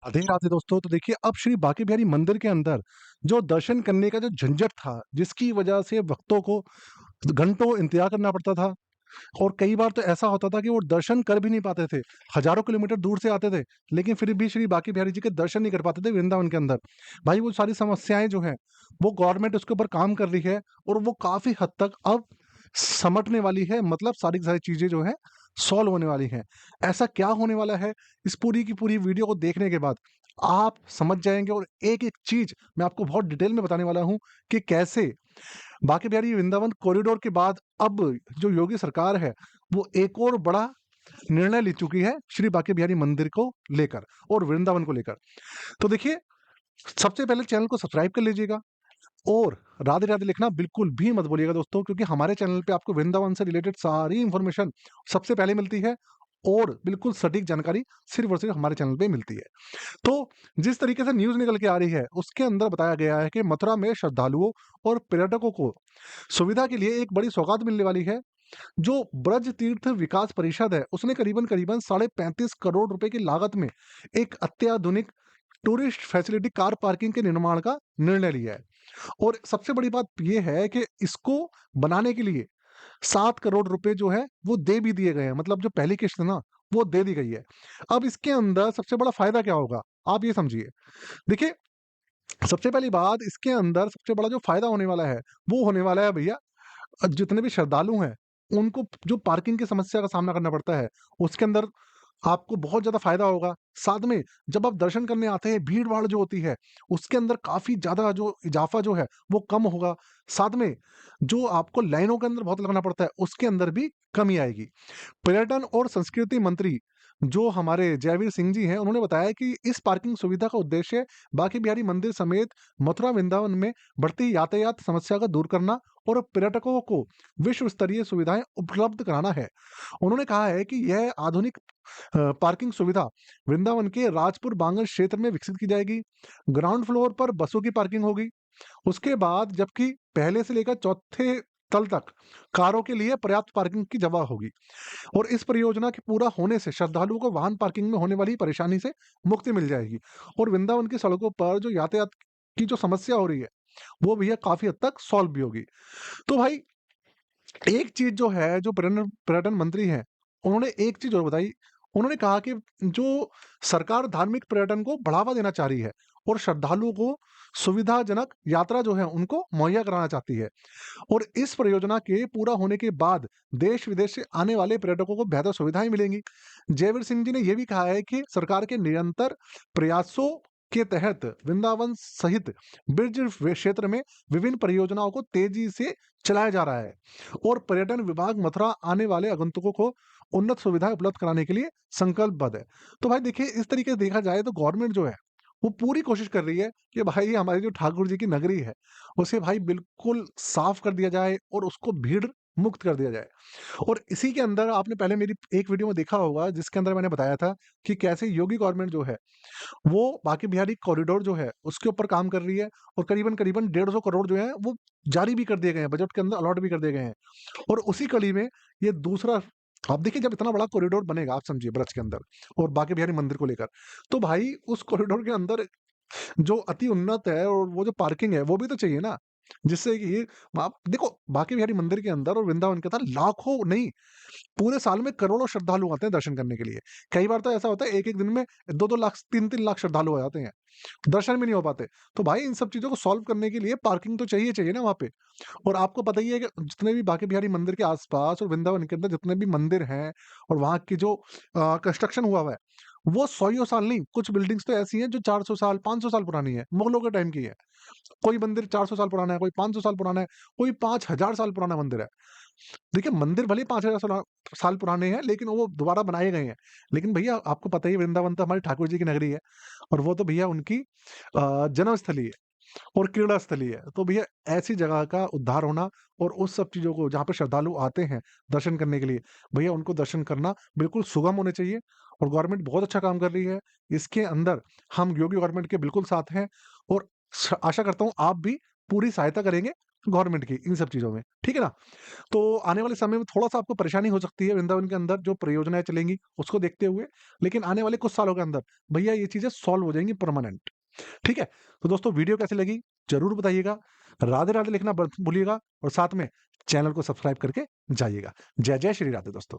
राधे राधे दोस्तों। तो देखिए, अब श्री बांके बिहारी मंदिर के अंदर जो दर्शन करने का जो झंझट था, जिसकी वजह से भक्तों को घंटों इंतजार करना पड़ता था। और कई बार तो ऐसा होता था कि वो दर्शन कर भी नहीं पाते थे। हजारों किलोमीटर दूर से आते थे, लेकिन फिर भी श्री बांके बिहारी जी के दर्शन नहीं कर पाते थे वृंदावन के अंदर। भाई, वो सारी समस्याएं जो है, वो गवर्नमेंट उसके ऊपर काम कर रही है, और वो काफी हद तक अब समटने वाली है। मतलब सारी की सारी चीजें जो है सॉल्व होने वाली हैं। ऐसा क्या होने वाला है, इस पूरी की पूरी वीडियो को देखने के बाद आप समझ जाएंगे। और एक एक चीज मैं आपको बहुत डिटेल में बताने वाला हूं कि कैसे बांके बिहारी वृंदावन कॉरिडोर के बाद अब जो योगी सरकार है, वो एक और बड़ा निर्णय ले चुकी है श्री बांके बिहारी मंदिर को लेकर और वृंदावन को लेकर। तो देखिए, सबसे पहले चैनल को सब्सक्राइब कर लीजिएगा, और राधे राधे लिखना बिल्कुल भी मत बोलिएगा दोस्तों, क्योंकि हमारे चैनल पे आपको वृंदावन से रिलेटेड सारी इंफॉर्मेशन सबसे पहले मिलती है, और बिल्कुल सटीक जानकारी सिर्फ और सिर्फ हमारे चैनल पे मिलती है। तो जिस तरीके से न्यूज निकल के आ रही है, उसके अंदर बताया गया है कि मथुरा में श्रद्धालुओं और पर्यटकों को सुविधा के लिए एक बड़ी सौगात मिलने वाली है। जो ब्रज तीर्थ विकास परिषद है, उसने करीबन करीबन 35.5 करोड़ रुपए की लागत में एक अत्याधुनिक टूरिस्ट फैसिलिटी कार पार्किंग के निर्माण का निर्णय लिया है। और सबसे बड़ी बात ये है कि इसको बनाने के लिए 7 करोड़ रुपए जो है वो दे भी दिए गए हैं। मतलब जो पहली किश्त है ना, वो दे दी गई है। अब इसके अंदर सबसे बड़ा फायदा क्या होगा, आप ये समझिए। देखिए, सबसे पहली बात, इसके अंदर सबसे बड़ा जो फायदा होने वाला है, वो होने वाला है भैया, जितने भी श्रद्धालु हैं, उनको जो पार्किंग की समस्या का सामना करना पड़ता है, उसके अंदर आपको बहुत ज़्यादा फ़ायदा होगा। साथ में जब आप दर्शन करने आते हैं, भीड़-भाड़ जो होती है, उसके अंदर काफ़ी ज़्यादा जो इज़ाफ़ा जो है, वो कम होगा। साथ में जो आपको लाइनों के अंदर बहुत लगना पड़ता है, उसके अंदर भी कमी आएगी। पर्यटन और संस्कृति मंत्री जो हमारे जयवीर सिंह जी हैं, उन्होंने बताया कि इस पार्किंग सुविधा का उद्देश्य बांके बिहारी मंदिर समेत मथुरा वृंदावन में बढ़ती यातायात समस्या को दूर करना और पर्यटकों को विश्व स्तरीय सुविधाएं उपलब्ध कराना है। उन्होंने कहा है कि यह आधुनिक पार्किंग सुविधा वृंदावन के राजपुर बांगल क्षेत्र में विकसित की जाएगी। ग्राउंड फ्लोर पर बसों की पार्किंग होगी। उसके बाद जबकि पहले से लेकर चौथे तल तक कारों के लिए पर्याप्त पार्किंग की जगह होगी। और इस परियोजना के पूरा होने से श्रद्धालुओं को वाहन पार्किंग में होने वाली परेशानी से मुक्ति मिल जाएगी, और वृंदावन की सड़कों पर जो यातायात की जो समस्या हो रही है, वो भी है काफी हद तक सॉल्व भी होगी। तो भाई, एक चीज जो है, जो पर्यटन पर्यटन मंत्री हैं, उन्होंने एक चीज और बताई। उन्होंने कहा कि जो सरकार धार्मिक पर्यटन को बढ़ावा देना चाह रही है, और श्रद्धालुओं को सुविधाजनक यात्रा जो है उनको मुहैया कराना चाहती है। और इस परियोजना के पूरा होने के बाद देश विदेश से आने वाले पर्यटकों को बेहतर सुविधाएं मिलेंगी। जयवीर सिंह जी ने यह भी कहा है कि सरकार के निरंतर प्रयासों के तहत वृंदावन सहित ब्रज क्षेत्र में विभिन्न परियोजनाओं को तेजी से चलाया जा रहा है, और पर्यटन विभाग मथुरा आने वाले आगंतुकों को उन्नत सुविधाएं उपलब्ध कराने के लिए संकल्पबद्ध है। तो भाई देखिए, इस तरीके से देखा जाए तो गवर्नमेंट जो है, वो पूरी कोशिश कर रही है कि भाई हमारी जो ठाकुर जी की नगरी है, उसे भाई बिल्कुल साफ कर दिया जाए, और उसको भीड़ मुक्त कर दिया जाए। और इसी के अंदर आपने पहले मेरी एक वीडियो में देखा होगा, जिसके अंदर मैंने बताया था कि कैसे योगी गवर्नमेंट जो है, वो बांके बिहारी कॉरिडोर जो है, उसके ऊपर काम कर रही है। और करीबन-करीबन 150 करोड़ जो है, वो जारी भी कर दिए गए हैं, बजट के अंदर अलॉट भी कर दिए गए हैं। और उसी कड़ी में ये दूसरा, आप देखिए, जब इतना बड़ा कॉरिडोर बनेगा, आप समझिए ब्रज के अंदर और बांके बिहारी मंदिर को लेकर, तो भाई उस कॉरिडोर के अंदर जो अति उन्नत है, और वो जो पार्किंग है, वो भी तो चाहिए ना। जिससे कि ये, आप देखो, बांके बिहारी मंदिर के अंदर और वृंदावन के अंदर लाखों नहीं, पूरे साल में करोड़ों श्रद्धालु आते हैं दर्शन करने के लिए। कई बार तो ऐसा होता है, एक-एक दिन में 2-2 लाख, 3-3 लाख श्रद्धालु आ जाते हैं। दर्शन भी नहीं हो पाते। तो भाई इन सब चीज़ों को सॉल्व करने के लिए पार्किंग तो चाहिए चाहिए ना वहाँ पे। और आपको पता ही है कि जितने भी बांके बिहारी मंदिर के आस-पास और वृंदावन के अंदर जितने भी मंदिर हैं, और वहाँ की जो कंस्ट्रक्शन हुआ हुआ है, वो सौयों साल नहीं, कुछ बिल्डिंग्स तो ऐसी हैं जो 400 साल, 500 साल पुरानी है, मुगलों के टाइम की है। कोई मंदिर 400 साल पुराना है, कोई 500 साल पुराना है, कोई 5000 साल पुराना मंदिर है। देखिए, मंदिर भले ही 5000 साल पुराने हैं, लेकिन वो दोबारा बनाए गए हैं। लेकिन भैया आपको पता ही है, वृंदावन तो हमारे ठाकुर जी की नगरी है, और वो तो भैया उनकी जन्मस्थली है और क्रीड़ा स्थली है। तो भैया ऐसी जगह का उद्धार होना, और उस सब चीज़ों को जहाँ पे श्रद्धालु आते हैं दर्शन करने के लिए, भैया उनको दर्शन करना बिल्कुल सुगम होने चाहिए। और गवर्नमेंट बहुत अच्छा काम कर रही है। इसके अंदर हम योगी गवर्नमेंट के बिल्कुल साथ हैं, और आशा करता हूँ आप भी पूरी सहायता करेंगे, गवर्नमेंट की इन सब चीज़ों में, ठीक है ना? तो आने वाले समय में थोड़ा-सा आपको परेशानी हो सकती है वृंदावन के अंदर जो परियोजनाएँ चलेंगी, उसको देखते हुए, लेकिन आने वाले कुछ सालों के अंदर भैया ये चीज़ें सॉल्व हो जाएँगी परमानेंट, ठीक है? तो दोस्तों वीडियो कैसी लगी ज़रूर बताइएगा। राधे-राधे लिखना मत भूलिएगा और साथ में चैनल को सब्सक्राइब करके जाइएगा। जय जय श्री राधे दोस्तों।